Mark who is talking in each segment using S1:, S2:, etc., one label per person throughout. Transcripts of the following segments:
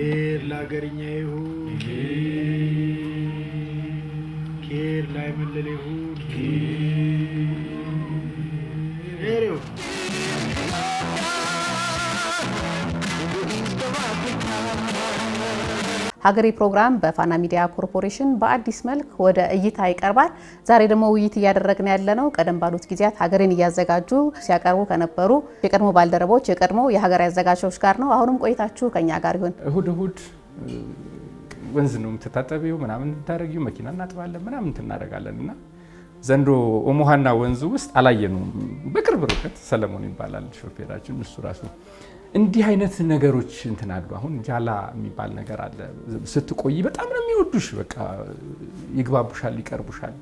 S1: ኬር ላገርኛ ይሁን ኬር ላይ መለለ ይሁን ኬር
S2: ሀገሬ ፕሮግራም በፋና ሚዲያ ኮርፖሬሽን በአዲስ መልክ ወደ እይታ ይቀርባል። ዛሬ ደግሞ ውይይት እያደረግን ያለነው ቀደም ባሉት ጊዜያት ሀገሬን እያዘጋጁ ሲያቀርቡ ከነበሩ የቀድሞ ባልደረቦች የቀድሞ የሀገሬ አዘጋጆች ጋር ነው። አሁንም ቆይታችሁ ከኛ ጋር ይሁን።
S3: እሁድ ወንዝ ነው የምትታጠቢው ምናምን ታረጊው መኪና እናጥባለን ምናምን እናደርጋለንና ዘንድሮ ኦሞሃና ወንዝ ውስጥ አላየነውም። በቅርብ ርቀት ሰለሞን ይባላል ሾፌራችን እሱ ራሱ እንዲህ አይነት ነገሮች እንትን አሉ። አሁን ጃላ የሚባል ነገር አለ። ስትቆይ በጣም ነው የሚወዱሽ። በቃ ይግባቡሻል፣ ይቀርቡሻል፣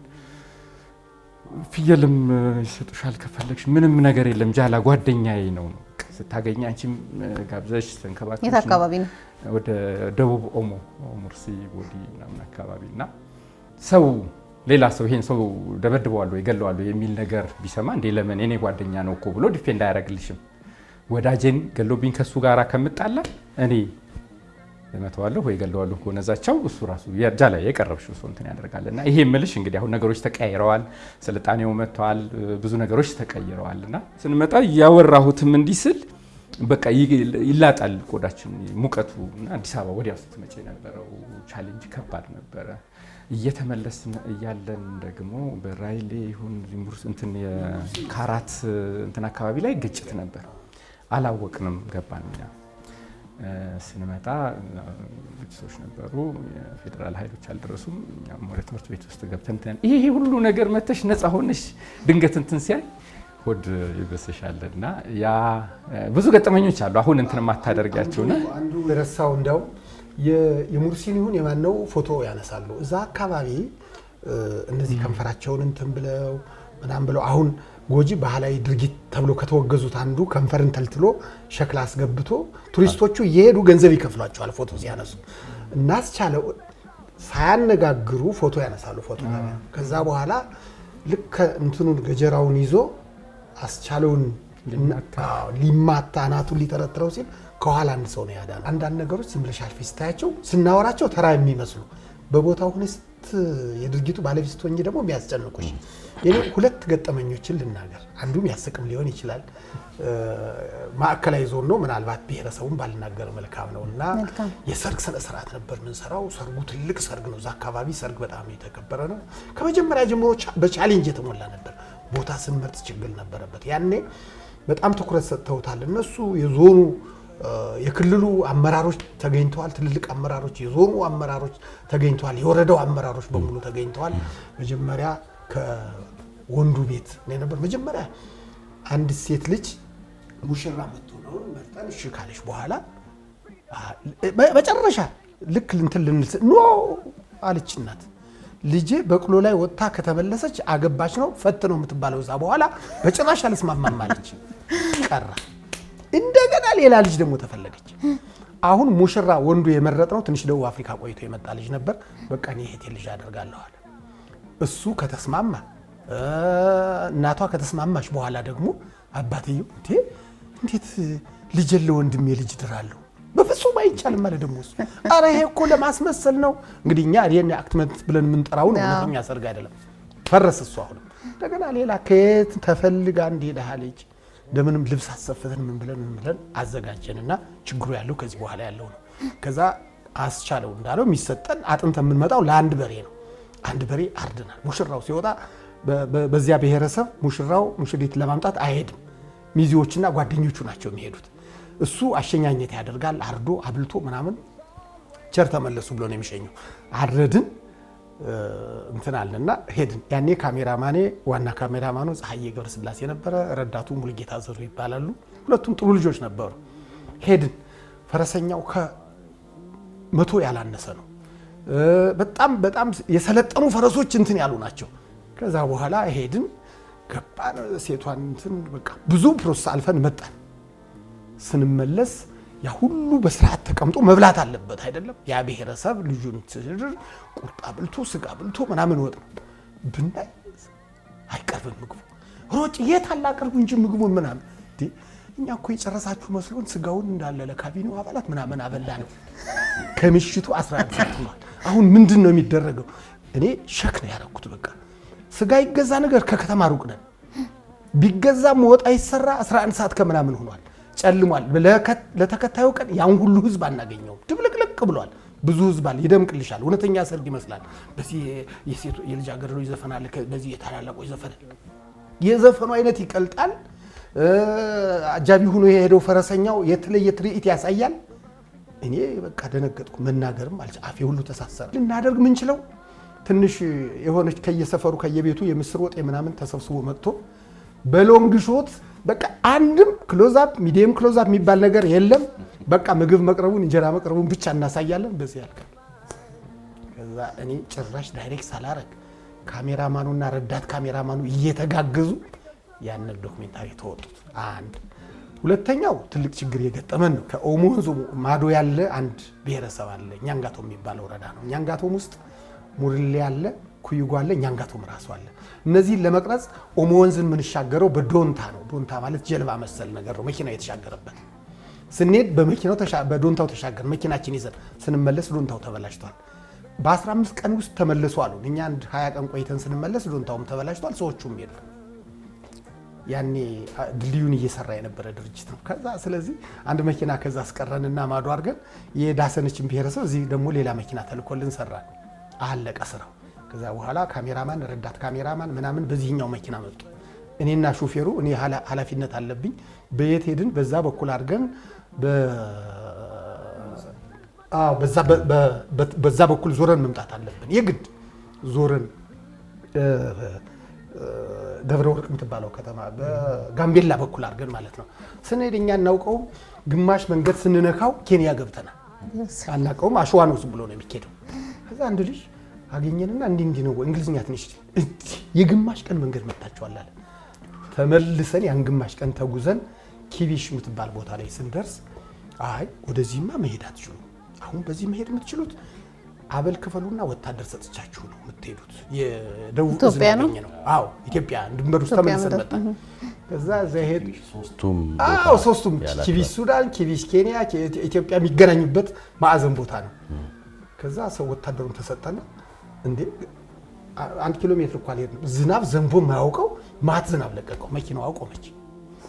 S3: ፍየልም ይሰጡሻል ከፈለግሽ። ምንም ነገር የለም። ጃላ ጓደኛዬ ነው። ስታገኝ አንቺም ጋብዘሽ ተንከባከብሽ።
S2: የት አካባቢ ነው?
S3: ወደ ደቡብ ኦሞ ሙርሲ ቦዲ ምናምን አካባቢና ሰው ሌላ ሰው ይሄን ሰው ደበድበዋለሁ ይገለዋለሁ የሚል ነገር ቢሰማ እንዴ ለምን የኔ ጓደኛ ነው እኮ ብሎ ዲፌንድ አያደርግልሽም። ወዳጄን ገሎብኝ ከሱ ጋራ ከምጣላ እኔ ለመተዋለሁ ወይ ገለዋለሁ ከነዛቸው እሱ ራሱ ያጃ ላይ የቀረብሽው ሰው እንትን ያደርጋልና ይሄ ምልሽ እንግዲህ አሁን ነገሮች ተቀያይረዋል። ስልጣኔው መጥቷል። ብዙ ነገሮች ተቀይረዋልና ስንመጣ ያወራሁትም እንዲስል በቃ ይላጣል ቆዳችን ሙቀቱ እና አዲስ አበባ ወዲያው ስትመጪ የነበረው ቻሌንጅ ከባድ ነበረ። እየተመለስን እያለን ደግሞ በራይሌ ይሁን ዚምቡርስ እንትን የካራት እንትን አካባቢ ላይ ግጭት ነበር። አላወቅንም ገባን። ስንመጣ ግጭቶች ነበሩ። የፌደራል ኃይሎች አልደረሱም። እኛም ወደ ትምህርት ቤት ውስጥ ገብተን ይሄ ሁሉ ነገር መተሽ ነፃ ሆነሽ ድንገት እንትን ሲያይ ሆድ ይበስሻልና ያ ብዙ ገጠመኞች አሉ። አሁን እንትን ማታደርጋቸውና
S1: አንዱ የረሳው እንደው የሙርሲን ይሁን የማነው ፎቶ ያነሳሉ። እዛ አካባቢ እነዚህ ከንፈራቸውን እንትን ብለው ምናምን ብለው አሁን ጎጂ ባህላዊ ድርጊት ተብሎ ከተወገዙት አንዱ ከንፈርን ተልትሎ ሸክላ አስገብቶ ቱሪስቶቹ እየሄዱ ገንዘብ ይከፍሏቸዋል ፎቶ ሲያነሱ። እናስቻለው ሳያነጋግሩ ፎቶ ያነሳሉ። ፎቶ ከዛ በኋላ ልክ እንትኑን ገጀራውን ይዞ አስቻለውን ሊማታ አናቱን ሊተረትረው ሲል ከኋላ አንድ ሰው ነው ያዳነው። አንዳንድ ነገሮች ዝም ብለሽ አልፈሽ ስታያቸው ስናወራቸው ተራ የሚመስሉ በቦታው ሆነስት የድርጊቱ ባለቤት ስትሆኚ ደግሞ የሚያስጨንቁሽ የኔ ሁለት ገጠመኞችን ልናገር። አንዱም ያስቅም ሊሆን ይችላል። ማዕከላዊ ዞን ነው ምናልባት ብሔረሰቡን ባልናገር መልካም ነውና የሰርግ ስነ ስርዓት ነበር የምንሰራው። ሰርጉ ትልቅ ሰርግ ነው። እዛ አካባቢ ሰርግ በጣም የተከበረ ነው። ከመጀመሪያ ጀምሮ በቻሌንጅ የተሞላ ነበር። ቦታ ስንመርጥ ችግር ነበረበት። ያኔ በጣም ትኩረት ሰጥተውታል እነሱ። የዞኑ የክልሉ አመራሮች ተገኝተዋል። ትልልቅ አመራሮች፣ የዞኑ አመራሮች ተገኝተዋል። የወረዳው አመራሮች በሙሉ ተገኝተዋል። መጀመሪያ ከወንዱ ቤት ነበር። መጀመሪያ አንድ ሴት ልጅ ሙሽራ መጥቶ ነው መርጠን እሺ ካለሽ በኋላ መጨረሻ ልክ እንትን ልንል ኖ አለች እናት። ልጄ በቅሎ ላይ ወጣ ከተመለሰች አገባች ነው ፈት ነው የምትባለው። እዛ በኋላ በጭራሽ አልስማማም አለች። ቀራ። እንደገና ሌላ ልጅ ደግሞ ተፈለገች። አሁን ሙሽራ ወንዱ የመረጥነው ትንሽ ደቡብ አፍሪካ ቆይቶ የመጣ ልጅ ነበር። በቃ እኔ እህቴ ልጅ አደርጋለሁ አለ። እሱ ከተስማማ እናቷ ከተስማማች በኋላ ደግሞ አባትየው እንዴት ልጅ ለወንድሜ ልጅ ድራለሁ በፍጹም አይቻልም ማለት ደግሞ እሱ አረ ይሄ እኮ ለማስመሰል ነው። እንግዲህ እኛ ዲኤንኤ አክትመንት ብለን የምንጠራው ነው እውነተኛ ሰርግ አይደለም። ፈረስ እሱ አሁን እንደገና ሌላ ከየት ተፈልጋ እንደሄደ ልጅ እንደምንም ልብስ አሰፍተን ምን ብለን አዘጋጀንና ችግሩ ያለው ከዚህ በኋላ ያለው ነው። ከዛ አስቻለው እንዳለው የሚሰጠን አጥንት የምንመጣው ለአንድ በሬ ነው። አንድ በሬ አርደናል። ሙሽራው ሲወጣ በዚያ ብሔረሰብ ሙሽራው ሙሽሪት ለማምጣት አይሄድም። ሚዜዎችና ጓደኞቹ ናቸው የሚሄዱት። እሱ አሸኛኘት ያደርጋል። አርዶ አብልቶ ምናምን ቸር ተመለሱ ብሎ ነው የሚሸኘው። አረድን እንትን አለና ሄድን። ያኔ ካሜራማኔ ዋና ካሜራማኑ ፀሐዬ ገብረስላሴ ነበረ። ረዳቱ ሙሉጌታ ዘሩ ይባላሉ። ሁለቱም ጥሩ ልጆች ነበሩ። ሄድን። ፈረሰኛው ከ100 ያላነሰ ነው። በጣም የሰለጠኑ ፈረሶች እንትን ያሉ ናቸው። ከዛ በኋላ ሄድን ገባን። ሴቷን እንትን በቃ ብዙ ፕሮሰስ አልፈን መጣን። ስንመለስ ያ ሁሉ በስርዓት ተቀምጦ መብላት አለበት አይደለም። ያ ብሔረሰብ ልጁን ትድር ቁርጣ ብልቶ ስጋ ብልቶ ምናምን ወጥ ብናይ አይቀርብም ምግቡ። ሮጭ የታላ አቅርቡ እንጂ ምግቡ ምናምን እኛ እኮ የጨረሳችሁ መስሎን ስጋውን እንዳለ ለካቢኔው አባላት ምናምን አበላ ነው። ከምሽቱ 11 ሰዓት ሆኗል። አሁን ምንድን ነው የሚደረገው? እኔ ሸክ ነው ያደረኩት። በቃ ስጋ ይገዛ ነገር ከከተማ ሩቅ ነን። ቢገዛም ወጣ ይሰራ 11 ሰዓት ከምናምን ሆኗል። ጨልሟል። ለተከታዩ ቀን ያን ሁሉ ህዝብ አናገኘውም። ድብልቅልቅ ብሏል። ብዙ ህዝብ አለ። ይደምቅልሻል። እውነተኛ ሰርግ ይመስላል። በዚህ የልጃገረዶች ዘፈን አለ፣ በዚህ የታላላቆች ዘፈን የዘፈኑ አይነት ይቀልጣል። አጃቢ ሆኖ የሄደው ፈረሰኛው የተለየ ትርኢት ያሳያል። እኔ በቃ ደነገጥኩ። መናገርም አልቻልኩም። አፌ ሁሉ ተሳሰረ። ልናደርግ ምንችለው ትንሽ የሆነች ከየሰፈሩ ከየቤቱ የምስር ወጥ ምናምን ተሰብስቦ መጥቶ በሎንግ ሾት በቃ አንድም ክሎዛፕ ሚዲየም ክሎዛፕ የሚባል ነገር የለም። በቃ ምግብ መቅረቡን እንጀራ መቅረቡን ብቻ እናሳያለን። በዚህ ያልቃል። ከዛ እኔ ጭራሽ ዳይሬክት ሳላረግ ካሜራማኑና ረዳት ካሜራማኑ እየተጋገዙ ያንን ዶክሜንታሪ ተወጡት። አንድ ሁለተኛው ትልቅ ችግር የገጠመን ነው። ከኦሞ ወንዝ ማዶ ያለ አንድ ብሔረሰብ አለ። ኛንጋቶ የሚባለው ወረዳ ነው። ኛንጋቶም ውስጥ ሙርሌ አለ፣ ኩይጓ አለ፣ ኛንጋቶም ራሱ አለ። እነዚህን ለመቅረጽ ኦሞ ወንዝን የምንሻገረው በዶንታ ነው። ዶንታ ማለት ጀልባ መሰል ነገር ነው፣ መኪናው የተሻገረበት። ስንሄድ በዶንታው ተሻገር መኪናችን ይዘን ስንመለስ ዶንታው ተበላሽቷል። በ15 ቀን ውስጥ ተመልሶ አሉ። እኛ አንድ 20 ቀን ቆይተን ስንመለስ ዶንታውም ተበላሽቷል፣ ሰዎቹም ሄዱ። ያኔ ድልድዩን እየሰራ የነበረ ድርጅት ነው። ከዛ ስለዚህ አንድ መኪና ከዛ አስቀረንና ማዶ አድርገን የዳሰነችን ብሔረሰብ እዚህ ደግሞ ሌላ መኪና ተልኮልን ሰራን። አለቀ ስራው። ከዛ በኋላ ካሜራማን፣ ረዳት ካሜራማን ምናምን በዚህኛው መኪና መጡ። እኔና ሾፌሩ እኔ ኃላፊነት አለብኝ። በየት ሄድን? በዛ በኩል አድርገን በዛ በኩል ዞረን መምጣት አለብን። የግድ ዞረን ደብረ ወርቅ የምትባለው ከተማ በጋምቤላ በኩል አድርገን ማለት ነው። ስንሄድ እኛ እናውቀውም። ግማሽ መንገድ ስንነካው ኬንያ ገብተናል። አናውቀውም። አሸዋ ነው ዝም ብሎ ነው የሚኬደው። ከዛ አንድ ልጅ አገኘንና እንዲህ ነው እንግሊዝኛ ትንሽ የግማሽ ቀን መንገድ መጣችኋል አለ። ተመልሰን ያን ግማሽ ቀን ተጉዘን ኪቢሽ የምትባል ቦታ ላይ ስንደርስ አይ ወደዚህማ መሄድ አትችሉ፣ አሁን በዚህ መሄድ የምትችሉት አበል ክፈሉና ወታደር ሰጥቻችሁ ነው የምትሄዱት። የደቡብ ኢትዮጵያ ነው። አዎ ኢትዮጵያ ድንበር ውስጥ ተመልሰን መጣ። ከዛ ዘሄድ ሶስቱም ኪቢሽ ሱዳን፣ ኪቢሽ ኬንያ፣ ኢትዮጵያ የሚገናኙበት ማዕዘን ቦታ ነው። ከዛ ሰው ወታደሩን ተሰጠና እንዴ 1 ኪሎ ሜትር እንኳን ሄድ ነው። ዝናብ ዘንቦ የማያውቀው ማት ዝናብ ለቀቀው። መኪናው አቆመች።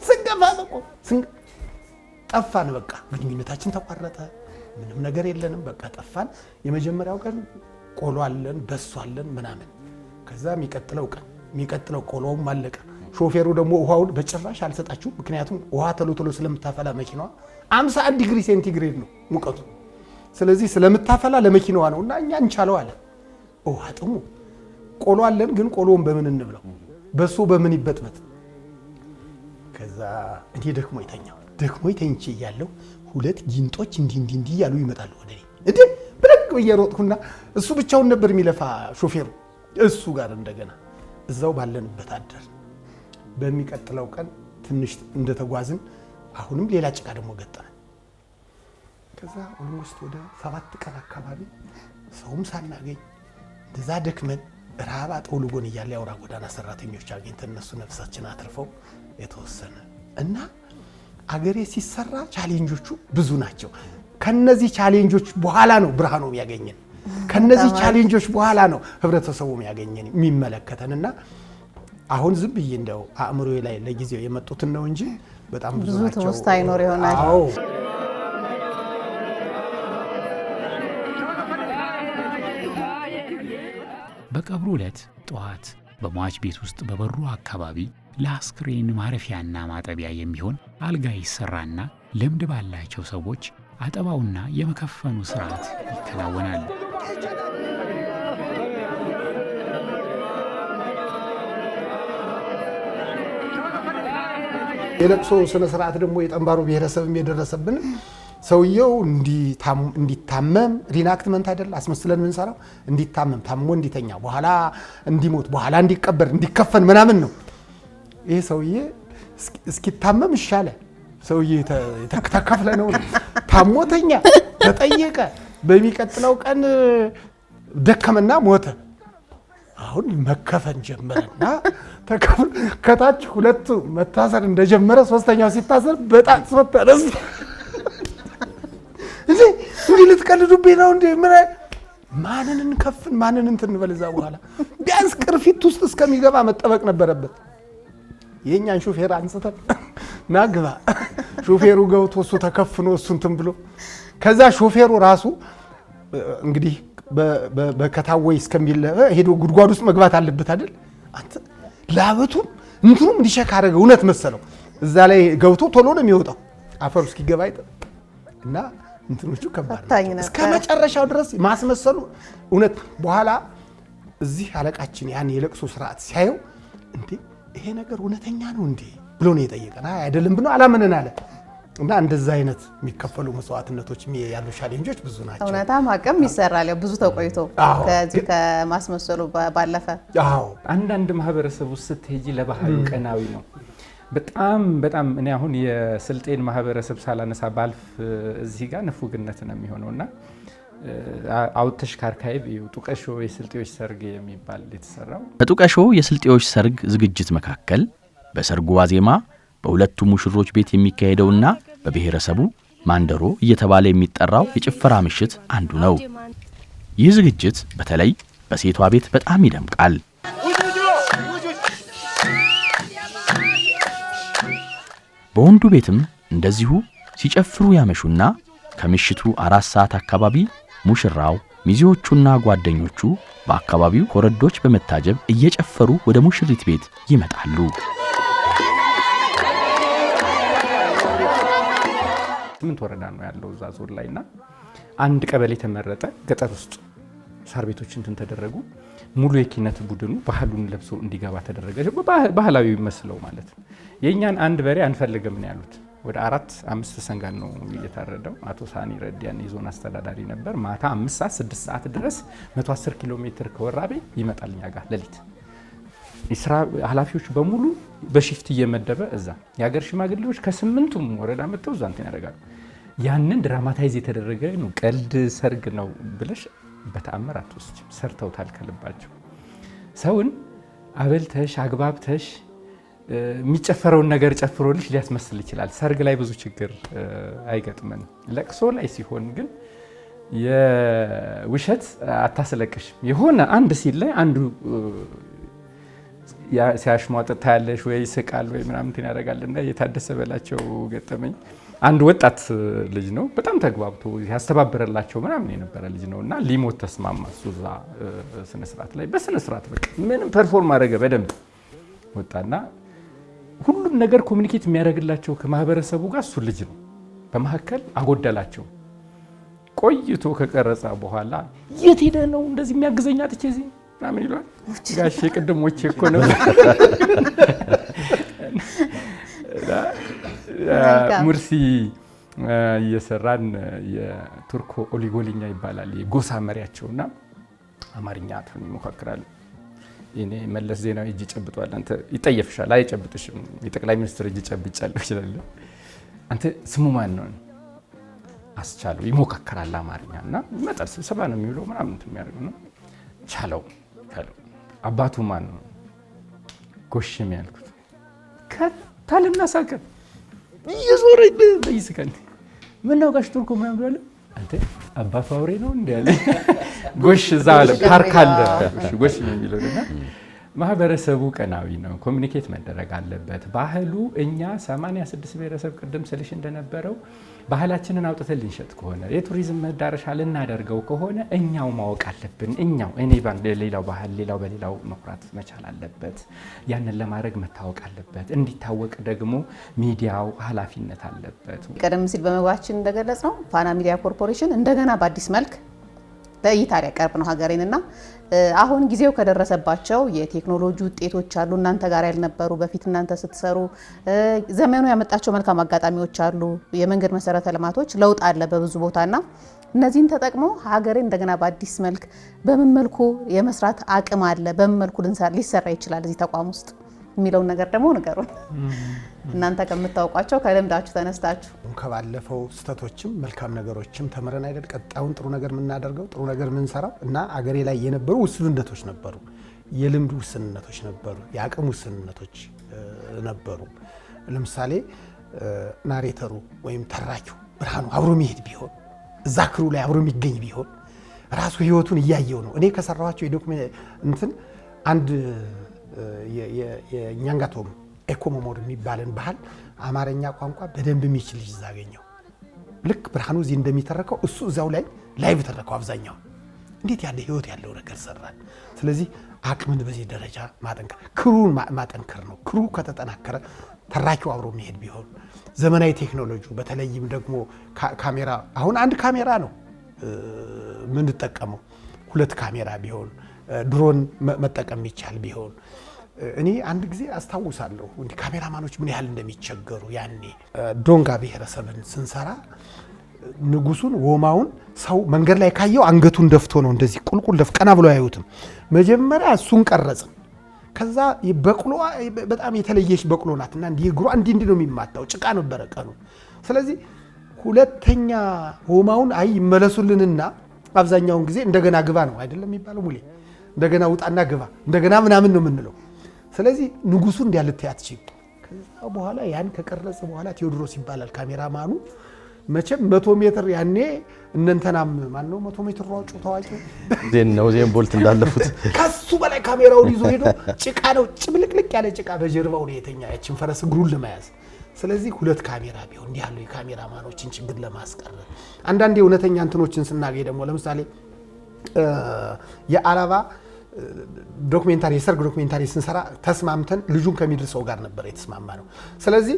S1: ስንገፋ ጠፋን። በቃ ግንኙነታችን ተቋረጠ። ምንም ነገር የለንም። በቃ ጠፋን። የመጀመሪያው ቀን ቆሎ አለን፣ በሶ አለን ምናምን። ከዛ የሚቀጥለው ቆሎውም አለቀ። ሾፌሩ ደግሞ ውሃውን በጭራሽ አልሰጣችሁም፣ ምክንያቱም ውሃ ቶሎ ስለምታፈላ መኪናዋ 51 ዲግሪ ሴንቲግሬድ ነው ሙቀቱ። ስለዚህ ስለምታፈላ ለመኪናዋ ነው እና እኛ እንቻለው አለ። ውሃ ጥሙ። ቆሎ አለን፣ ግን ቆሎውን በምን እንብለው? በሶ በምን ይበጥበጥ? ከዛ እኔ ደክሞኝ ተኝቼ እያለሁ 2 ጊንጦች እንዲህ እያሉ ይመጣሉ ወደ እኔ። እንዴ ብለቅ ብዬ ሮጥኩና እሱ ብቻውን ነበር የሚለፋ ሾፌሩ። እሱ ጋር እንደገና እዛው ባለንበት አደር። በሚቀጥለው ቀን ትንሽ እንደተጓዝን አሁንም ሌላ ጭቃ ደግሞ ገጠመን። ከዛ ኦልሞስት ወደ 7 ቀን አካባቢ ሰውም ሳናገኝ እንደዛ ደክመን ረሃብ አጠውልጎን እያለ የአውራ ጎዳና ሰራተኞች አግኝተን እነሱ ነፍሳችን አትርፈው የተወሰነ እና አገሬ ሲሰራ ቻሌንጆቹ ብዙ ናቸው። ከነዚህ ቻሌንጆች በኋላ ነው ብርሃኑ ያገኘን። ከነዚህ ቻሌንጆች በኋላ ነው ህብረተሰቡ ያገኘን የሚመለከተንና አሁን ዝም ብዬ እንደው አእምሮዬ ላይ ለጊዜው የመጡትን ነው እንጂ በጣም ብዙ ናቸው። ብዙ ተወስታ ይኖር ይሆናል። አዎ
S4: በቀብሩ ዕለት ጠዋት በሟች ቤት ውስጥ በበሩ አካባቢ ለአስክሬን ማረፊያና ማጠቢያ የሚሆን አልጋ ይሰራና ልምድ ባላቸው ሰዎች አጠባውና የመከፈኑ ስርዓት ይከናወናል።
S1: የለቅሶ ስነ ስርዓት ደግሞ የጠንባሮ ብሔረሰብም የደረሰብን ሰውየው እንዲታመም ሪናክትመንት አይደል አስመስለን የምንሰራው፣ እንዲታመም ታሞ እንዲተኛ በኋላ እንዲሞት በኋላ እንዲቀበር እንዲከፈን ምናምን ነው። ይሄ ሰውዬ እስኪታመም ይሻለ ሰውዬ ተከፍለ ነው። ታሞተኛ ተጠየቀ። በሚቀጥለው ቀን ደከመና ሞተ። አሁን መከፈን ጀመረና ከታች 2 መታሰር እንደጀመረ 3ኛው ሲታሰር በጣም ተነሳ። እንዴ ልትቀልዱብኝ ነው እንዴ? ማንን እንከፍን ማንን እንትን እንበልዛ በኋላ ቢያንስ ቅርፊት ውስጥ እስከሚገባ መጠበቅ ነበረበት። የኛን ሹፌር አንስተን ናግባ ሹፌሩ ገብቶ እሱ ተከፍኖ እሱ እንትን ብሎ ከዛ ሹፌሩ ራሱ እንግዲህ በከታወይ እስከሚል ሄዶ ጉድጓድ ውስጥ መግባት አለበት አይደል? አንተ ላበቱም እንትኑም እንዲሸካ አደረገ። እውነት መሰለው እዛ ላይ ገብቶ ቶሎ ነው የሚወጣው አፈር እስኪገባ እና እንትኖቹ ከባድ ነው። እስከ መጨረሻው ድረስ ማስመሰሉ እውነት። በኋላ እዚህ አለቃችን ያን የለቅሶ ስርዓት ሲያየው እንዴ ይሄ ነገር እውነተኛ ነው እንዴ ብሎ ነው የጠየቀን። አይደለም ብሎ አላመነን አለ። እና እንደዛ አይነት የሚከፈሉ መስዋዕትነቶች ያሉ ቻሌንጆች ብዙ ናቸው።
S2: እውነታም አቅም ይሰራል ብዙ ተቆይቶ ከዚህ ከማስመሰሉ ባለፈ።
S1: አዎ
S3: አንዳንድ ማህበረሰብ ውስጥ ስትሄጂ ለባህሉ ቀናዊ ነው በጣም እኔ አሁን የስልጤን ማህበረሰብ ሳላነሳ ባልፍ እዚህ ጋር ንፉግነት ነው የሚሆነውና አውጥተሽ ካርካይብ ጡቀሾ የስልጤዎች ሰርግ የሚባል የተሰራው
S5: በጡቀሾ የስልጤዎች ሰርግ ዝግጅት መካከል በሰርጉ ዋዜማ በሁለቱ ሙሽሮች ቤት የሚካሄደውና በብሔረሰቡ ማንደሮ እየተባለ የሚጠራው የጭፈራ ምሽት አንዱ ነው። ይህ ዝግጅት በተለይ በሴቷ ቤት በጣም ይደምቃል። በወንዱ ቤትም እንደዚሁ ሲጨፍሩ ያመሹና ከምሽቱ 4 ሰዓት አካባቢ ሙሽራው ሚዜዎቹና ጓደኞቹ በአካባቢው ኮረዶች በመታጀብ እየጨፈሩ ወደ ሙሽሪት ቤት ይመጣሉ።
S3: 8 ወረዳ ነው ያለው እዛ ዞን ላይና አንድ ቀበሌ ተመረጠ። ገጠር ውስጥ ሳር ቤቶች እንትን ተደረጉ። ሙሉ የኪነት ቡድኑ ባህሉን ለብሶ እንዲገባ ተደረገ። ባህላዊ መስለው ማለት ነው። የኛን አንድ በሬ አንፈልግም ነው ያሉት። ወደ 4-5 ሰንጋን ነው እየታረደው። አቶ ሳኒ ረዲያን የዞን አስተዳዳሪ ነበር። ማታ 5 ሰዓት 6 ሰዓት ድረስ 110 ኪሎ ሜትር ከወራቤ ይመጣልኛ ጋር ሌሊት የስራ ኃላፊዎች በሙሉ በሽፍት እየመደበ እዛ የሀገር ሽማግሌዎች ከ8ቱም ወረዳ መጥተው እዛ እንትን ያደርጋሉ። ያንን ድራማታይዝ የተደረገ ነው። ቀልድ ሰርግ ነው ብለሽ በተአምር አትወስጂም። ሰርተውታል ከልባቸው። ሰውን አበልተሽ አግባብተሽ የሚጨፈረውን ነገር ጨፍሮልሽ ሊያስመስል ይችላል። ሰርግ ላይ ብዙ ችግር አይገጥመን። ለቅሶ ላይ ሲሆን ግን የውሸት አታስለቅሽ። የሆነ አንድ ሲል ላይ አንዱ ሲያሽሟጥጥ ታያለሽ ወይ ስቃል ወይ ምናምን እንትን ያደርጋልና የታደሰ በላቸው ገጠመኝ። አንድ ወጣት ልጅ ነው በጣም ተግባብቶ ያስተባበረላቸው ምናምን የነበረ ልጅ ነውና ሊሞት ተስማማ። እሱ እዛ ስነ ስርዓት ላይ በስነ ስርዓት በቃ ምንም ፐርፎርም አደረገ በደንብ ወጣና ሁሉም ነገር ኮሚኒኬት የሚያደርግላቸው ከማህበረሰቡ ጋር እሱ ልጅ ነው። በመሀከል አጎደላቸው። ቆይቶ ከቀረጻ በኋላ የት ሄደ ነው እንደዚህ የሚያግዘኛ አጥቼ እዚህ ምናምን ይሏል። ጋሼ ቅድሞቼ እኮ ነው ሙርሲ እየሰራን የቱርኮ ኦሊጎሊኛ ይባላል የጎሳ መሪያቸውና አማርኛ አጥፍን ይሞካከራሉ። እኔ መለስ ዜናዊ እጅ ጨብጧል፣ አንተ ይጠየፍሻል፣ አይጨብጥሽም። የጠቅላይ ሚኒስትር እጅ ጨብጫለሁ ይችላል። አንተ ስሙ ማን ነው? አስቻለው ይሞካከራል አማርኛና ይመጣል። ስብሰባ ነው የሚውለው ምናምን እንትን የሚያደርገው ነው። ቻለው አባቱ ማን ነው? ጎሽም ያልኩት ከታልና ሳቀ እየዞረ ይስካል። ምን ነው ጋሽ ቱርኮ ምናምን ብሎ አንተ አባቱ አውሬ ነው እንዴ ያለ ጎሽ እዛ አለ ፓርክ አለ ጎሽ ነው የሚለውና ማህበረሰቡ ቀናዊ ነው። ኮሚኒኬት መደረግ አለበት። ባህሉ እኛ 86 ብሔረሰብ ቅድም ስልሽ እንደነበረው ባህላችንን አውጥተን ልንሸጥ ከሆነ የቱሪዝም መዳረሻ ልናደርገው ከሆነ እኛው ማወቅ አለብን። እኔ ሌላው ባህል ሌላው በሌላው መኩራት መቻል አለበት። ያንን ለማድረግ መታወቅ አለበት። እንዲታወቅ ደግሞ ሚዲያው ኃላፊነት አለበት።
S2: ቀደም ሲል በመግባችን እንደገለጽ ነው ፋና ሚዲያ ኮርፖሬሽን እንደገና በአዲስ መልክ ለእይታ ሊያቀርብ ነው ሀገሬንና አሁን ጊዜው ከደረሰባቸው የቴክኖሎጂ ውጤቶች አሉ እናንተ ጋር ያልነበሩ በፊት እናንተ ስትሰሩ ዘመኑ ያመጣቸው መልካም አጋጣሚዎች አሉ። የመንገድ መሰረተ ልማቶች ለውጥ አለ በብዙ ቦታና እነዚህን ተጠቅሞ ሀገሬን እንደገና በአዲስ መልክ በምን መልኩ የመስራት አቅም አለ፣ በምን መልኩ ሊሰራ ይችላል እዚህ ተቋም ውስጥ የሚለውን ነገር ደግሞ ንገሩን። እናንተ ከምታውቋቸው ከልምዳችሁ ተነስታችሁ
S1: ከባለፈው ስህተቶችም መልካም ነገሮችም ተምረን አይደል ቀጣዩን ጥሩ ነገር የምናደርገው ጥሩ ነገር የምንሰራው እና አገሬ ላይ የነበሩ ውስንነቶች ነበሩ። የልምድ ውስንነቶች ነበሩ፣ የአቅም ውስንነቶች ነበሩ። ለምሳሌ ናሬተሩ ወይም ተራኪው ብርሃኑ አብሮ መሄድ ቢሆን እዛ ክሩ ላይ አብሮ የሚገኝ ቢሆን ራሱ ህይወቱን እያየው ነው። እኔ ከሰራኋቸው የዶክመንት እንትን አንድ የኛንጋቶም ኤኮሞሞር የሚባልን ባህል አማርኛ ቋንቋ በደንብ የሚችል ልጅ አገኘው። ልክ ብርሃኑ እዚህ እንደሚተረከው እሱ እዛው ላይ ላይቭ ተረከው አብዛኛው እንዴት ያለ ህይወት ያለው ነገር ሰራል። ስለዚህ አቅምን በዚህ ደረጃ ማጠንከር ክሩን ማጠንከር ነው። ክሩ ከተጠናከረ ተራኪው አብሮ የሚሄድ ቢሆን ዘመናዊ ቴክኖሎጂ በተለይም ደግሞ ካሜራ አሁን አንድ ካሜራ ነው ምን ተጠቀመው 2 ካሜራ ቢሆን ድሮን መጠቀም ይቻል ቢሆን እኔ አንድ ጊዜ አስታውሳለሁ እንዲ ካሜራማኖች ምን ያህል እንደሚቸገሩ ያኔ ዶንጋ ብሔረሰብን ስንሰራ ንጉሱን ወማውን ሰው መንገድ ላይ ካየው አንገቱን ደፍቶ ነው እንደዚህ ቁልቁል ደፍ ቀና ብሎ ያዩትም መጀመሪያ እሱን ቀረጽን። ከዛ በቅሎ በጣም የተለየች በቅሎ ናትና እንዲ እግሯ እንዲ ነው የሚማታው ጭቃ ነበር ቀኑ። ስለዚህ ሁለተኛ ወማውን አይ ይመለሱልንና አብዛኛውን ጊዜ እንደገና ግባ ነው አይደለም የሚባለው ሙሌ እንደገና ውጣና ግባ እንደገና ምናምን ነው የምንለው። ስለዚህ ንጉሱ እንዲያልተያት ቺ ከዛ በኋላ ያን ከቀረጸ በኋላ ቴዎድሮስ ይባላል ካሜራማኑ። መቼም 100 ሜትር ያኔ እነንተናም ማን ነው 100 ሜትር ሯጩ ታዋቂው
S6: ዜን ቦልት እንዳለፉት
S1: ከሱ በላይ ካሜራውን ይዞ ሄዶ ጭቃ ነው ጭብልቅልቅ ያለ ጭቃ በጀርባው ነው የተኛ ያችን ፈረስ እግሩን ለማያዝ። ስለዚህ 2 ካሜራ ቢሆን እንዲህ ያለው የካሜራማኖችን ችግር ለማስቀረት አንዳንዴ እውነተኛ እንትኖችን ስናገኝ ደግሞ ለምሳሌ የአላባ ዶክመንታሪ የሰርግ ዶክመንታሪ ስንሰራ ተስማምተን ልጁን ከሚድርሰው ጋር ነበር የተስማማ ነው። ስለዚህ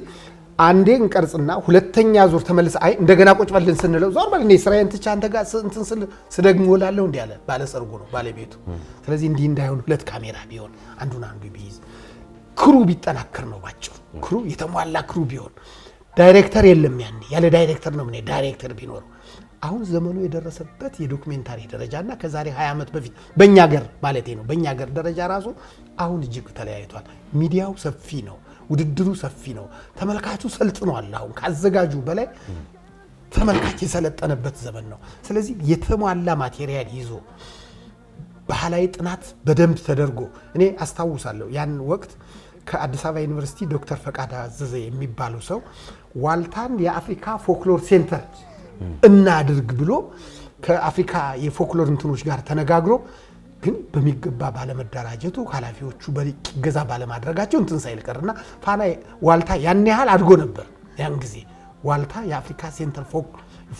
S1: አንዴ እንቀርጽና ሁለተኛ ዙር ተመልሰ አይ እንደገና ቁጭ በልን ስንለው ዞር በል እኔ ስራዬን ትቻ አንተ ጋር እንትን ስል ስደግሞላለሁ እንዴ ያለ ባለ ሰርጉ ነው ባለቤቱ። ስለዚህ እንዲህ እንዳይሆን 2 ካሜራ ቢሆን አንዱን አንዱ ቢይዝ ክሩ ቢጠናከር ነው ባጭሩ። ክሩ የተሟላ ክሩ ቢሆን ዳይሬክተር የለም ያኔ ያለ ዳይሬክተር ነው ምን ዳይሬክተር ቢኖር አሁን ዘመኑ የደረሰበት የዶክመንታሪ ደረጃና ከዛሬ 20 ዓመት በፊት በእኛ ሀገር ማለት ነው በእኛ ሀገር ደረጃ ራሱ አሁን እጅግ ተለያይቷል። ሚዲያው ሰፊ ነው፣ ውድድሩ ሰፊ ነው፣ ተመልካቹ ሰልጥኗል። አሁን ካዘጋጁ በላይ ተመልካች የሰለጠነበት ዘመን ነው። ስለዚህ የተሟላ ማቴሪያል ይዞ ባህላዊ ጥናት በደንብ ተደርጎ እኔ አስታውሳለሁ ያን ወቅት ከአዲስ አበባ ዩኒቨርሲቲ ዶክተር ፈቃደ አዘዘ የሚባሉ ሰው ዋልታን የአፍሪካ ፎክሎር ሴንተር እናድርግ ብሎ ከአፍሪካ የፎክሎር እንትኖች ጋር ተነጋግሮ ግን በሚገባ ባለመደራጀቱ ኃላፊዎቹ በቂ ገዛ ባለማድረጋቸው እንትን ሳይል ቀርና ፋና ዋልታ ያን ያህል አድጎ ነበር። ያን ጊዜ ዋልታ የአፍሪካ ሴንተር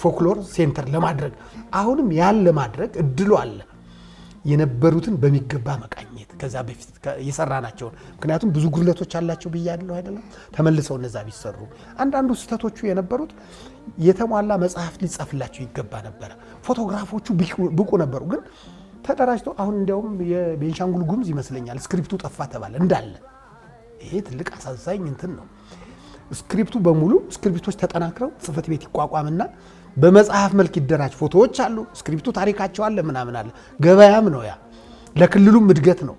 S1: ፎክሎር ሴንተር ለማድረግ አሁንም ያን ለማድረግ እድሉ አለ። የነበሩትን በሚገባ መቃኘት ከዛ በፊት የሰራናቸው ምክንያቱም ብዙ ጉድለቶች አላቸው ብያለሁ አይደለም ተመልሰው እነዛ ቢሰሩ አንዳንዱ ስተቶቹ የነበሩት የተሟላ መጽሐፍ ሊጻፍላቸው ይገባ ነበር። ፎቶግራፎቹ ብቁ ነበሩ ግን ተደራጅቶ አሁን እንዲያውም የቤንሻንጉል ጉሙዝ ይመስለኛል ስክሪፕቱ ጠፋ ተባለ እንዳለ። ይሄ ትልቅ አሳዛኝ እንትን ነው። ስክሪፕቱ በሙሉ ስክሪፕቶች ተጠናክረው ጽህፈት ቤት ይቋቋምና በመጽሐፍ መልክ ይደራጅ። ፎቶዎች አሉ፣ ስክሪፕቱ ታሪካቸው አለ ምናምን አለ። ገበያም ነው ያ ለክልሉም እድገት ነው።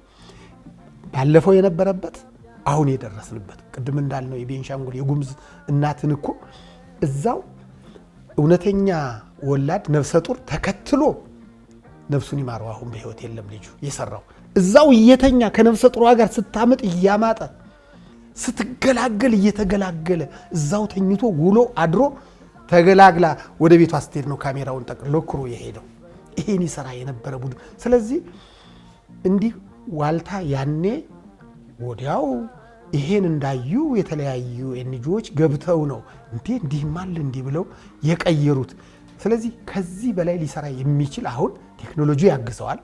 S1: ባለፈው የነበረበት አሁን የደረስንበት ቅድም እንዳልነው የቤንሻንጉል የጉሙዝ እናትን እኮ እዛው እውነተኛ ወላድ ነፍሰ ጡር ተከትሎ ነፍሱን ይማረው አሁን በህይወት የለም ልጁ የሰራው እዛው እየተኛ ከነፍሰ ጡሯ ጋር ስታመጥ እያማጠ ስትገላገል እየተገላገለ እዛው ተኝቶ ውሎ አድሮ ተገላግላ ወደ ቤቷ ስትሄድ ነው ካሜራውን ጠቅልሎ ክሩ የሄደው። ይሄን ይሰራ የነበረ ቡድን። ስለዚህ እንዲህ ዋልታ ያኔ ወዲያው ይሄን እንዳዩ የተለያዩ ኤንጂኦዎች ገብተው ነው እንዲህ ማለ እንዲህ ብለው የቀየሩት። ስለዚህ ከዚህ በላይ ሊሰራ የሚችል አሁን ቴክኖሎጂ ያግዘዋል፣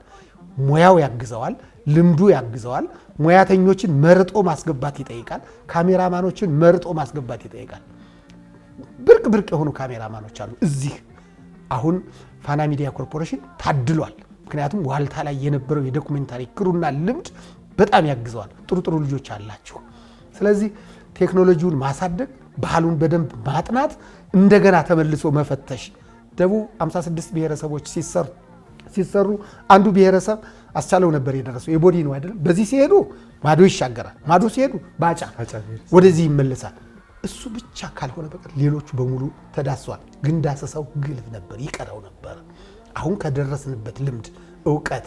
S1: ሙያው ያግዘዋል፣ ልምዱ ያግዘዋል። ሙያተኞችን መርጦ ማስገባት ይጠይቃል። ካሜራማኖችን መርጦ ማስገባት ይጠይቃል። ብርቅ የሆኑ ካሜራማኖች አሉ እዚህ። አሁን ፋና ሚዲያ ኮርፖሬሽን ታድሏል። ምክንያቱም ዋልታ ላይ የነበረው የዶክመንታሪ ክሩና ልምድ በጣም ያግዘዋል። ጥሩ ልጆች አላችሁ። ስለዚህ ቴክኖሎጂውን ማሳደግ፣ ባህሉን በደንብ ማጥናት፣ እንደገና ተመልሶ መፈተሽ። ደቡብ 56 ብሔረሰቦች ሲሰሩ አንዱ ብሔረሰብ አስቻለው ነበር የደረሰው የቦዲ ነው አይደል? በዚህ ሲሄዱ ማዶ ይሻገራል፣ ማዶ ሲሄዱ ባጫ ወደዚህ ይመለሳል። እሱ ብቻ ካልሆነ በቀር ሌሎቹ በሙሉ ተዳስሷል። ግን ዳሰሳው ግልፍ ነበር፣ ይቀረው ነበር። አሁን ከደረስንበት ልምድ እውቀት፣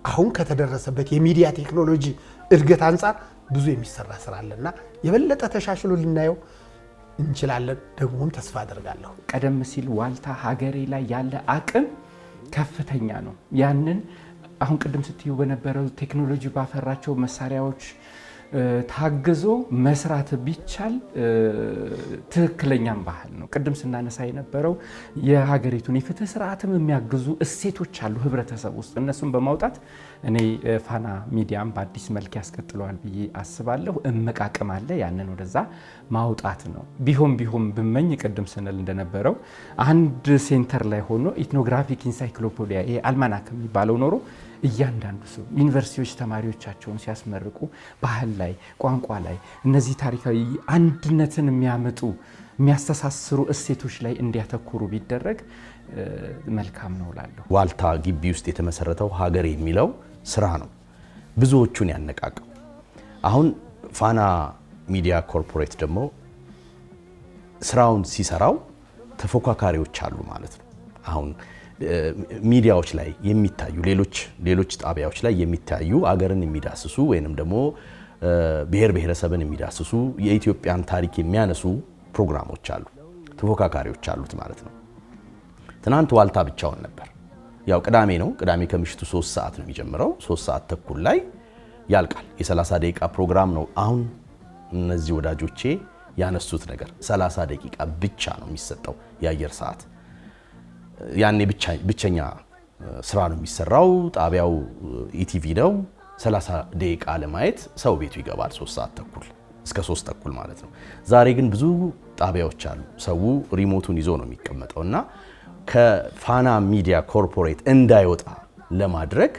S1: አሁን ከተደረሰበት የሚዲያ ቴክኖሎጂ እድገት አንጻር ብዙ የሚሰራ ስራ አለና የበለጠ ተሻሽሎ ልናየው እንችላለን ደግሞም ተስፋ አደርጋለሁ።
S3: ቀደም ሲል ዋልታ ሀገሬ ላይ ያለ አቅም ከፍተኛ ነው። ያንን አሁን ቅድም ስትዩ በነበረው ቴክኖሎጂ ባፈራቸው መሳሪያዎች ታግዞ መስራት ቢቻል ትክክለኛም ባህል ነው። ቅድም ስናነሳ የነበረው የሀገሪቱን የፍትህ ስርዓትም የሚያግዙ እሴቶች አሉ ህብረተሰብ ውስጥ። እነሱን በማውጣት እኔ ፋና ሚዲያም በአዲስ መልክ ያስቀጥለዋል ብዬ አስባለሁ። እመቃቅም አለ፣ ያንን ወደዛ ማውጣት ነው። ቢሆን ብመኝ ቅድም ስንል እንደነበረው አንድ ሴንተር ላይ ሆኖ ኢትኖግራፊክ ኢንሳይክሎፒዲያ ይሄ አልማናክ የሚባለው ኖሮ እያንዳንዱ ሰው ዩኒቨርሲቲዎች ተማሪዎቻቸውን ሲያስመርቁ ባህል ላይ ቋንቋ ላይ እነዚህ ታሪካዊ አንድነትን የሚያመጡ የሚያስተሳስሩ እሴቶች ላይ እንዲያተኩሩ ቢደረግ መልካም ነው እላለሁ።
S6: ዋልታ ግቢ ውስጥ የተመሰረተው ሀገር የሚለው ስራ ነው ብዙዎቹን ያነቃቀው። አሁን ፋና ሚዲያ ኮርፖሬት ደግሞ ስራውን ሲሰራው ተፎካካሪዎች አሉ ማለት ነው። አሁን ሚዲያዎች ላይ የሚታዩ ሌሎች ጣቢያዎች ላይ የሚታዩ አገርን የሚዳስሱ ወይንም ደግሞ ብሔር ብሔረሰብን የሚዳስሱ የኢትዮጵያን ታሪክ የሚያነሱ ፕሮግራሞች አሉ፣ ተፎካካሪዎች አሉት ማለት ነው። ትናንት ዋልታ ብቻውን ነበር። ያው ቅዳሜ ነው። ቅዳሜ ከምሽቱ 3 ሰዓት ነው የሚጀምረው። 3 ሰዓት ተኩል ላይ ያልቃል። የ30 ደቂቃ ፕሮግራም ነው። አሁን እነዚህ ወዳጆቼ ያነሱት ነገር 30 ደቂቃ ብቻ ነው የሚሰጠው የአየር ሰዓት። ያኔ ብቸኛ ስራ ነው የሚሰራው። ጣቢያው ኢቲቪ ነው። 30 ደቂቃ ለማየት ሰው ቤቱ ይገባል 3 ሰዓት ተኩል እስከ 3 ተኩል ማለት ነው። ዛሬ ግን ብዙ ጣቢያዎች አሉ። ሰው ሪሞቱን ይዞ ነው የሚቀመጠው እና ከፋና ሚዲያ ኮርፖሬት እንዳይወጣ ለማድረግ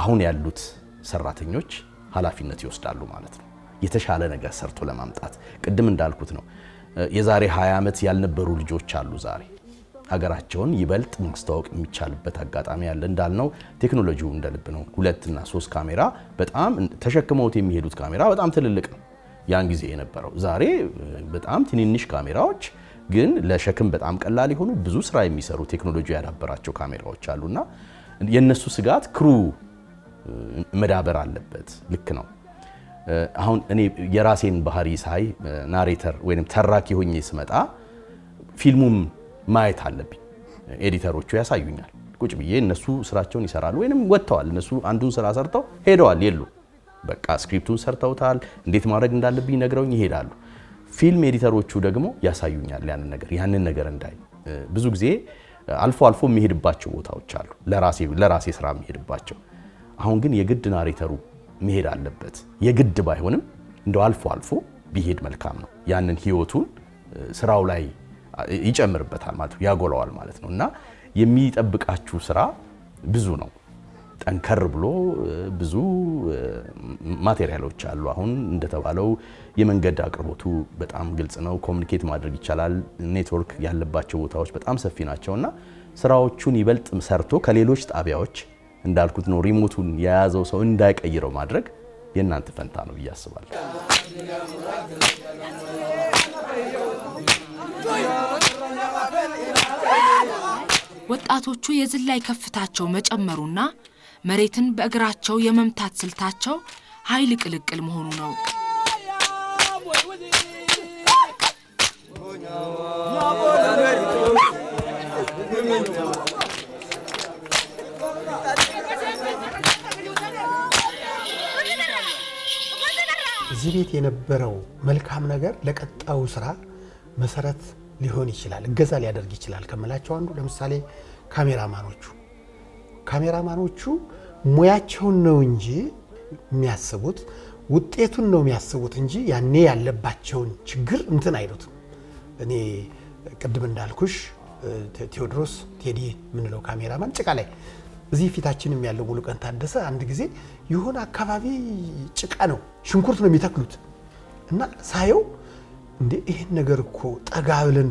S6: አሁን ያሉት ሰራተኞች ኃላፊነት ይወስዳሉ ማለት ነው። የተሻለ ነገር ሰርቶ ለማምጣት ቅድም እንዳልኩት ነው። የዛሬ 20 ዓመት ያልነበሩ ልጆች አሉ ዛሬ ሀገራቸውን ይበልጥ ማስተዋወቅ የሚቻልበት አጋጣሚ ያለ። እንዳልነው ቴክኖሎጂው እንደልብ ነው። 2 እና 3 ካሜራ በጣም ተሸክመውት የሚሄዱት ካሜራ በጣም ትልልቅ ነው ያን ጊዜ የነበረው። ዛሬ በጣም ትንንሽ ካሜራዎች ግን ለሸክም በጣም ቀላል የሆኑ ብዙ ስራ የሚሰሩ ቴክኖሎጂ ያዳበራቸው ካሜራዎች አሉና የነሱ ስጋት ክሩ መዳበር አለበት። ልክ ነው። አሁን እኔ የራሴን ባህሪ ሳይ ናሬተር ወይንም ተራኪ ሆኜ ስመጣ ፊልሙም ማየት አለብኝ። ኤዲተሮቹ ያሳዩኛል። ቁጭ ብዬ እነሱ ስራቸውን ይሰራሉ ወይንም ወጥተዋል። እነሱ አንዱን ስራ ሰርተው ሄደዋል የሉ በቃ ስክሪፕቱን ሰርተውታል። እንዴት ማድረግ እንዳለብኝ ነግረውኝ ይሄዳሉ። ፊልም ኤዲተሮቹ ደግሞ ያሳዩኛል ያንን ነገር እንዳይ። ብዙ ጊዜ አልፎ የሚሄድባቸው ቦታዎች አሉ ለራሴ ስራ የሚሄድባቸው። አሁን ግን የግድ ናሬተሩ መሄድ አለበት። የግድ ባይሆንም እንደው አልፎ ቢሄድ መልካም ነው። ያንን ህይወቱን ስራው ላይ ይጨምርበታል ማለት ነው፣ ያጎላዋል ማለት ነው። እና የሚጠብቃችሁ ስራ ብዙ ነው። ጠንከር ብሎ ብዙ ማቴሪያሎች አሉ። አሁን እንደተባለው የመንገድ አቅርቦቱ በጣም ግልጽ ነው። ኮሚኒኬት ማድረግ ይቻላል። ኔትወርክ ያለባቸው ቦታዎች በጣም ሰፊ ናቸውና ስራዎቹን ይበልጥ ሰርቶ ከሌሎች ጣቢያዎች እንዳልኩት ነው ሪሞቱን የያዘው ሰው እንዳይቀይረው ማድረግ የእናንተ ፈንታ ነው ብዬ አስባለሁ።
S7: ወጣቶቹ የዝላይ ከፍታቸው መጨመሩና መሬትን በእግራቸው የመምታት ስልታቸው ኃይል ቅልቅል መሆኑ ነው።
S1: እዚህ ቤት የነበረው መልካም ነገር ለቀጣዩ ስራ መሰረት ሊሆን ይችላል፣ እገዛ ሊያደርግ ይችላል ከመላቸው አንዱ ለምሳሌ ካሜራማኖቹ ሙያቸውን ነው እንጂ የሚያስቡት ውጤቱን ነው የሚያስቡት እንጂ ያኔ ያለባቸውን ችግር እንትን አይሉትም። እኔ ቅድም እንዳልኩሽ ቴዎድሮስ ቴዲ ምንለው ካሜራማን ጭቃ ላይ እዚህ ፊታችንም ያለው ሙሉቀን ታደሰ አንድ ጊዜ የሆነ አካባቢ ጭቃ ነው ሽንኩርት ነው የሚተክሉት እና ሳየው እንዴ ይሄን ነገር እኮ ጠጋ ብለን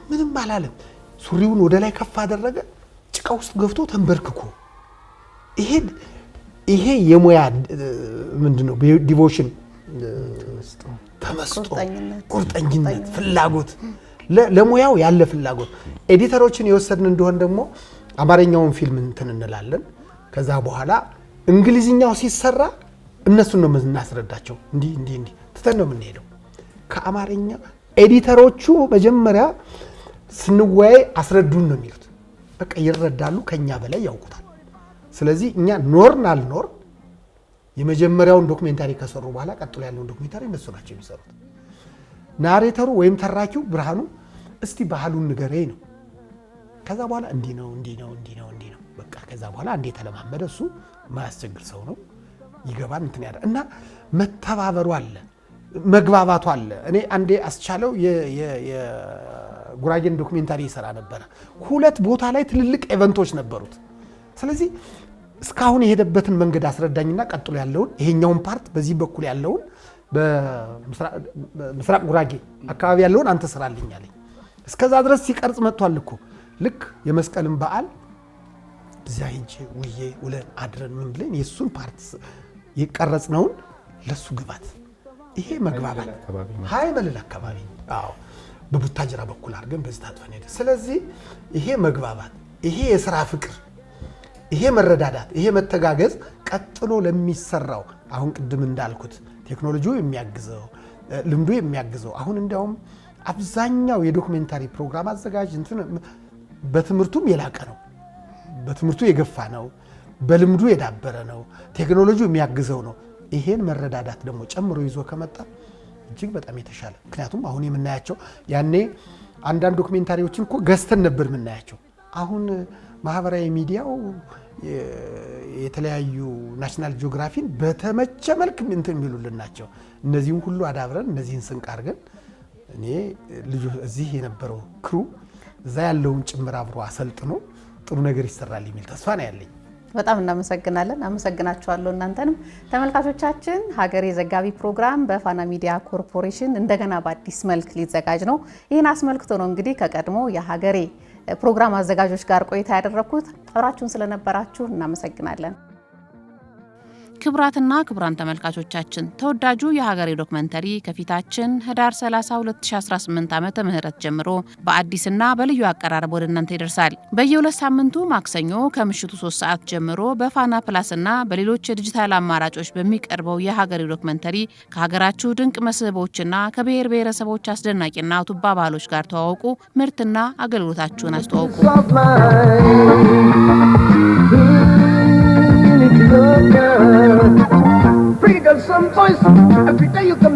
S1: ምንም አላለም። ሱሪውን ወደ ላይ ከፍ አደረገ፣ ጭቃ ውስጥ ገብቶ ተንበርክኮ ይሄ የሙያ ምንድነው ዲቮሽን፣ ተመስጦ፣ ቁርጠኝነት፣ ፍላጎት ለሙያው ያለ ፍላጎት። ኤዲተሮችን የወሰድን እንደሆን ደግሞ አማርኛውን ፊልም እንትን እንላለን። ከዛ በኋላ እንግሊዝኛው ሲሰራ እነሱን ነው የምናስረዳቸው። እንዲህ ትተን ነው የምንሄደው። ከአማርኛ ኤዲተሮቹ መጀመሪያ ስንወያይ አስረዱን ነው የሚሉት። በቃ ይረዳሉ፣ ከኛ በላይ ያውቁታል። ስለዚህ እኛ ኖርን አልኖር የመጀመሪያውን ዶክሜንታሪ ከሰሩ በኋላ ቀጥሎ ያለውን ዶክሜንታሪ እነሱ ናቸው የሚሰሩት። ናሬተሩ ወይም ተራኪው ብርሃኑ እስቲ ባህሉን ንገረኝ ነው። ከዛ በኋላ እንዲህ ነው በቃ ከዛ በኋላ እንዴ ተለማመደ። እሱ ማያስቸግር ሰው ነው፣ ይገባል እንትን ያለ እና መተባበሩ አለ፣ መግባባቱ አለ። እኔ አንዴ አስቻለው የጉራጌን ዶክሜንታሪ ይሰራ ነበረ። 2 ቦታ ላይ ትልልቅ ኢቨንቶች ነበሩት። ስለዚህ እስካሁን የሄደበትን መንገድ አስረዳኝና ቀጥሎ ያለውን ይሄኛውን ፓርት በዚህ በኩል ያለውን በምስራቅ ጉራጌ አካባቢ ያለውን አንተ ስራልኝ አለኝ። እስከዛ ድረስ ሲቀርጽ መጥቷል እኮ። ልክ የመስቀልን በዓል እዛ ሄጄ ውዬ ውለን አድረን ምን ብለን የሱን ፓርት የቀረጽነውን ለሱ ግባት። ይሄ መግባባት ሃይ መልል አካባቢ አዎ በቡታጅራ በኩል አድርገን በዚህ ታጥፈን ሄደ። ስለዚህ ይሄ መግባባት፣ ይሄ የሥራ ፍቅር፣ ይሄ መረዳዳት፣ ይሄ መተጋገዝ ቀጥሎ ለሚሰራው አሁን ቅድም እንዳልኩት ቴክኖሎጂው የሚያግዘው ልምዱ የሚያግዘው አሁን እንዲያውም አብዛኛው የዶክሜንታሪ ፕሮግራም አዘጋጅ እንትን በትምህርቱም የላቀ ነው፣ በትምህርቱ የገፋ ነው፣ በልምዱ የዳበረ ነው፣ ቴክኖሎጂው የሚያግዘው ነው። ይሄን መረዳዳት ደግሞ ጨምሮ ይዞ ከመጣ እጅግ በጣም የተሻለ። ምክንያቱም አሁን የምናያቸው ያኔ አንዳንድ ዶክሜንታሪዎችን እኮ ገዝተን ነበር የምናያቸው። አሁን ማህበራዊ ሚዲያው የተለያዩ ናሽናል ጂኦግራፊን በተመቸ መልክ እንትን የሚሉልን ናቸው። እነዚህን ሁሉ አዳብረን እነዚህን ስንቅ አድርገን እኔ ልጁ እዚህ የነበረው ክሩ እዛ ያለውን ጭምር አብሮ አሰልጥኖ ጥሩ ነገር ይሰራል የሚል ተስፋ ነው ያለኝ።
S2: በጣም እናመሰግናለን። አመሰግናችኋለሁ። እናንተንም ተመልካቾቻችን፣ ሀገሬ ዘጋቢ ፕሮግራም በፋና ሚዲያ ኮርፖሬሽን እንደገና በአዲስ መልክ ሊዘጋጅ ነው። ይህን አስመልክቶ ነው እንግዲህ ከቀድሞ የሀገሬ ፕሮግራም አዘጋጆች ጋር ቆይታ ያደረኩት። አብራችሁን ስለነበራችሁ እናመሰግናለን። ክቡራትና ክቡራን ተመልካቾቻችን ተወዳጁ የሀገሬ ዶክመንተሪ ከፊታችን ህዳር 30 2018 ዓመተ ምህረት ጀምሮ በአዲስና በልዩ አቀራረብ ወደ እናንተ ይደርሳል። በየ2 ሳምንቱ ማክሰኞ ከምሽቱ 3 ሰዓት ጀምሮ በፋና ፕላስና በሌሎች የዲጂታል አማራጮች በሚቀርበው የሀገሬ ዶክመንተሪ ከሀገራችሁ ድንቅ መስህቦችና ከብሔር ብሔረሰቦች አስደናቂና ቱባ ባህሎች ጋር ተዋወቁ። ምርትና አገልግሎታችሁን አስተዋውቁ።
S8: Pretty girl, some voice. Every day you come